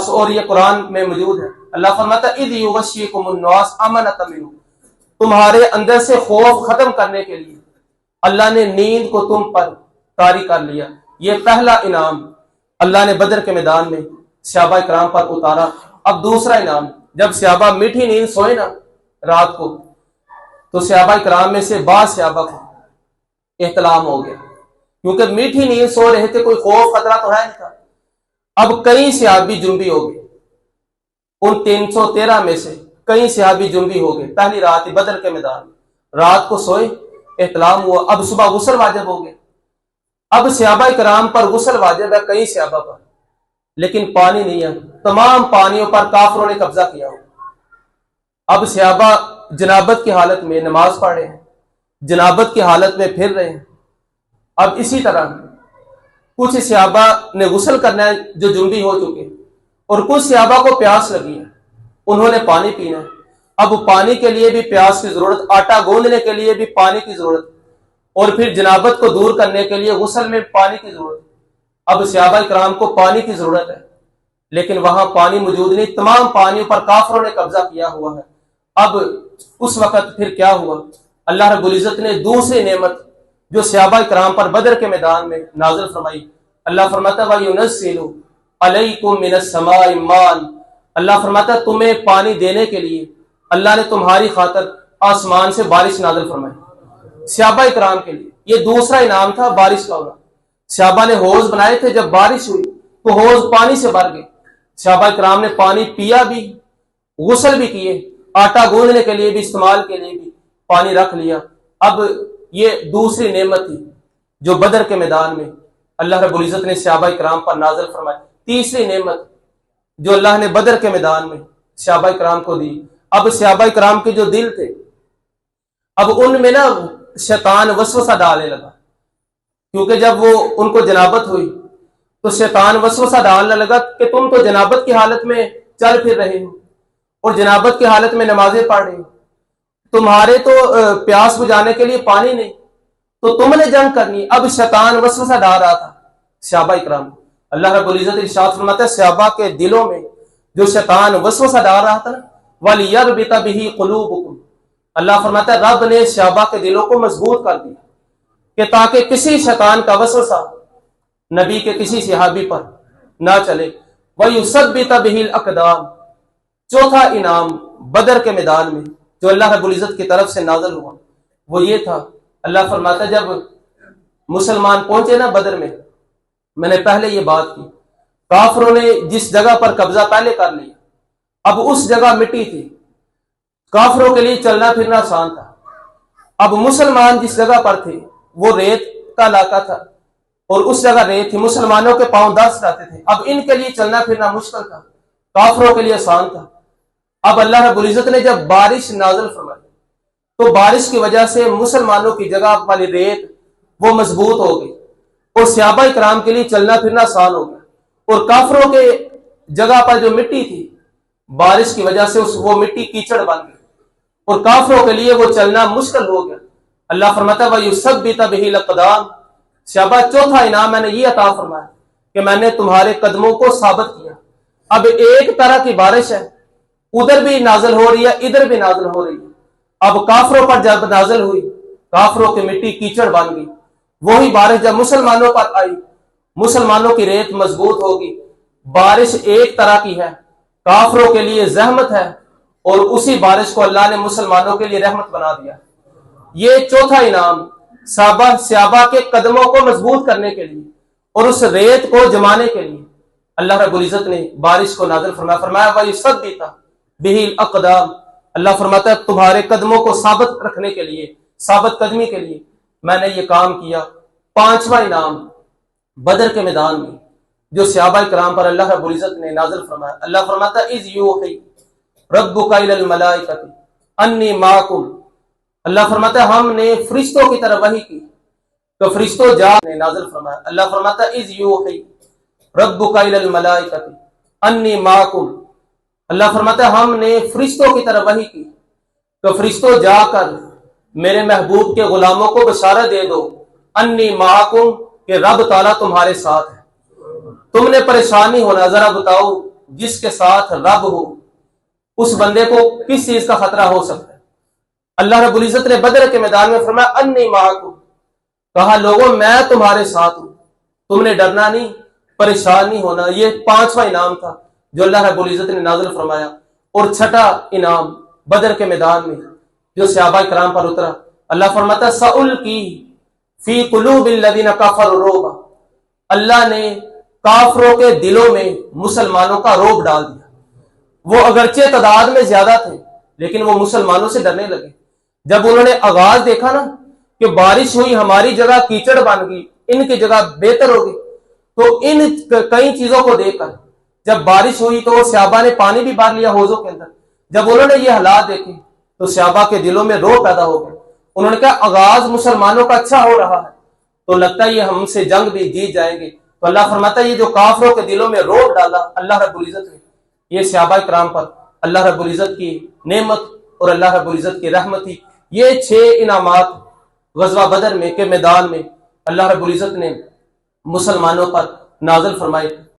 नुआस, और ये कुरान में मौजूद है। अल्लाह फरमाता है इज़ युग़श्शिकुमुन नुआस अमनतम मिन्हु, तुम्हारे अंदर से खौफ खत्म करने के लिए अल्लाह ने नींद को तुम पर तारी कर लिया। ये पहला इनाम अल्लाह ने बदर के मैदान में सहाबा इकराम पर उतारा। अब दूसरा इनाम, जब सहाबा मीठी नींद सोए ना रात को, तो सहाबा इकराम में से बाद सहाबा को एहतलाम हो गया, क्योंकि मीठी नींद सो रहे थे, कोई खौफ खतरा तो है नहीं था। अब कई सहाबी जुम्बी हो गए, उन 313 में से कई सहाबी जुम्बी हो गए। पहली रात बदर के मैदान में रात को सोए, एहतलाम हुआ, अब सुबह गुस्ल वाजिब हो गया। अब सहाबा इकराम पर गुस्ल वाजिब है, कई सहाबा पर, लेकिन पानी नहीं है। तमाम पानियों पर काफिरों ने कब्जा किया हो। अब सहाबा जनाबत की हालत में नमाज पढ़ रहे हैं, जनाबत की हालत में फिर रहे हैं। अब इसी तरह कुछ सहाबा ने गुस्ल करना है जो जुम्बी हो चुके, और कुछ सहाबा को प्यास लगी है, उन्होंने पानी पीना है। अब पानी के लिए भी प्यास की जरूरत, आटा गूंदने के लिए भी पानी की जरूरत, और फिर जनाबत को दूर करने के लिए गुस्ल में पानी की जरूरत। अब सहाबा इकराम को पानी की जरूरत है, लेकिन वहां पानी मौजूद नहीं, तमाम पानियों पर काफिरों ने कब्जा किया हुआ है। अब उस वक्त फिर क्या हुआ, अल्लाह रब्बुल इज्जत ने दूसरी नेमत जो सहाबा इकराम पर बदर के मैदान में नाज़िल फरमाई। अल्लाह फरमाता व युनज़्ज़िलु अलैकुम मिनस समाई मान, अल्लाह फरमाता तुम्हें पानी देने के लिए अल्लाह ने तुम्हारी खातर आसमान से बारिश नाज़िल फरमाई सहाबा इकराम के लिए। ये दूसरा इनाम था बारिश का होना। सहाबा ने हौज बनाए थे, जब बारिश हुई तो हौज पानी से भर गए। सहाबा इकराम ने पानी पिया भी, गुस्ल भी किए, आटा गूंदने के लिए भी, इस्तेमाल के लिए भी पानी रख लिया। अब ये दूसरी नेमत थी जो बदर के मैदान में अल्लाह रब्बुल इज्जत ने सहाबा इकराम पर नाज़िल फरमाई। तीसरी नेमत जो अल्लाह ने बदर के मैदान में सहाबा इकराम को दी। अब सहाबा इकराम के जो दिल थे, अब उनमें ना शैतान वसवसा डालने लगा, क्योंकि जब वो उनको जनाबत हुई तो शैतान वसवसा डालने लगा कि तुम तो जनाबत की हालत में चल फिर रहे हो और जनाबत की हालत में नमाजें पढ़ रहे हो, तुम्हारे तो प्यास बुझाने के लिए पानी नहीं, तो तुमने जंग करनी। अब शैतान वसवसा डाल रहा था सहाबा इकराम। अल्लाह रब्बुल इज्जत इरशाद फरमाता है सहाबा के दिलों में जो शैतान वसवसा डाल रहा था ना, वलियरबिता बिही कुलूबुकुम, अल्लाह फरमाता है रब ने सहाबा के दिलों को मजबूत कर दिया कि ताकि किसी शैतान का वसवसा नबी के किसी सहाबी पर ना चले। वयुसब्बिता बिहिल अक़दाम, चौथा इनाम बदर के मैदान में जो अल्लाह रब्बुल इज्जत की तरफ से नाज़िल हुआ वो ये था। अल्लाह फरमाता है जब मुसलमान पहुंचे ना बदर में, मैंने पहले ये बात की, काफिरों ने जिस जगह पर कब्जा पहले कर लिया, अब उस जगह मिट्टी थी, काफिरों के लिए चलना फिरना आसान था। अब मुसलमान जिस जगह पर थे वो रेत का इलाका था और उस जगह रेत थी, मुसलमानों के पांव दस जाते थे। अब इनके लिए चलना फिरना मुश्किल था, काफिरों के लिए आसान था। अब अल्लाह रब्बुल इज्जत ने जब बारिश नाज़िल फरमाई तो बारिश की वजह से मुसलमानों की जगह वाली रेत वो मजबूत हो गई और सहाबा इकराम के लिए चलना फिरना आसान हो गया। और काफिरों के जगह पर जो मिट्टी थी बारिश की वजह से वो मिट्टी कीचड़ बन गई और काफिरों के लिए वो चलना मुश्किल हो गया। अल्लाह फरमाता है वयुसब्बिता बिहिल अक़दाम, सहाबा चौथा इनाम मैंने ये अता फरमाया कि मैंने तुम्हारे कदमों को साबित किया। अब एक तरह की बारिश है, उधर भी नाज़िल हो रही है, इधर भी नाज़िल हो रही है। अब काफिरों पर जब नाज़िल हुई, काफिरों की मिट्टी कीचड़ बन गई। वही बारिश जब मुसलमानों पर आई, मुसलमानों की रेत मजबूत होगी। बारिश एक तरह की है, काफिरों के लिए जहमत है, और उसी बारिश को अल्लाह ने मुसलमानों के लिए रहमत बना दिया। ये चौथा इनाम सहाबा के कदमों को मजबूत करने के लिए और उस रेत को जमाने के लिए अल्लाह रब्बुल इज्जत ने बारिश को नाज़िल फरमाया वयुसब्बिता बिहिल अक़दाम, अल्लाह फरमाता है तुम्हारे कदमों को साबित रखने के लिए, साबित कदमी के लिए मैंने ये काम किया। पांचवा इनाम बदर के मैदान में जो सहाबा इकराम पर अल्लाह रब्बुल इज्जत ने नाज़िल फरमाया, अल्लाह फरमाता है इज़ यूही रब्बुका इलल मलाइकति अन्नी माकुम, अल्लाह फरमाता है हमने फरिश्तों की तरफ वही की तो फरिश्तों जा ने नाज़िल फरमाया। अल्लाह फरमाता है इज़ यूही रब्बुका इलल मलाइकति अन्नी माकुम, अल्लाह फरमाता है हमने फरिश्तों की तरफ वही की तो फरिश्तों जाकर मेरे महबूब के गुलामों को बशारत दे दो अन्नी माकुम, कि रब ताला तुम्हारे साथ है, तुमने परेशान नहीं होना। जरा बताओ जिसके साथ रब हो, उस बंदे को किस चीज का खतरा हो सकता है। अल्लाह रब्बुल इज्जत ने बदर के मैदान में फरमाया अन्नी माअकुम, कहा लोगों मैं तुम्हारे साथ हूं, तुमने डरना नहीं, परेशान नहीं होना। ये 5वां इनाम था जो अल्लाह रब्बुल इज्जत ने नाज़िल फरमाया। और छठा इनाम बदर के मैदान में जो सहाबा किराम पर उतरा, अल्लाह फरमाता सउल की फी कुलूबिल लदीना कफरु रोबा, अल्लाह ने काफरों के दिलों में मुसलमानों का रोब डाल दिया। वो अगरचे तादाद में ज्यादा थे लेकिन वो मुसलमानों से डरने लगे। जब उन्होंने आगाज देखा ना कि बारिश हुई, हमारी जगह कीचड़ बन गई, इनकी जगह बेहतर होगी, तो इन कई चीजों को देखकर जब बारिश हुई तो सहाबा ने पानी भी भर लिया हौजों के अंदर। जब उन्होंने ये हालात देखे तो सहाबा के दिलों में रोब पैदा हो गया। उन्होंने कहा आगाज मुसलमानों का अच्छा हो रहा है, तो लगता है ये हमसे जंग भी जीत जाएंगे। तो अल्लाह फरमाता है ये जो काफरों के दिलों में रोब डाला अल्लाह रब्बुल इज्जत ने, ये सहाबा किराम पर अल्लाह रब्बुल इज्जत की नेमत और अल्लाह रब्बुल इज्जत की रहमत थी। ये 6 इनामात गज़वा बदर में के मैदान में अल्लाह रब्बुल इज्जत ने मुसलमानों पर नाज़िल फरमाए।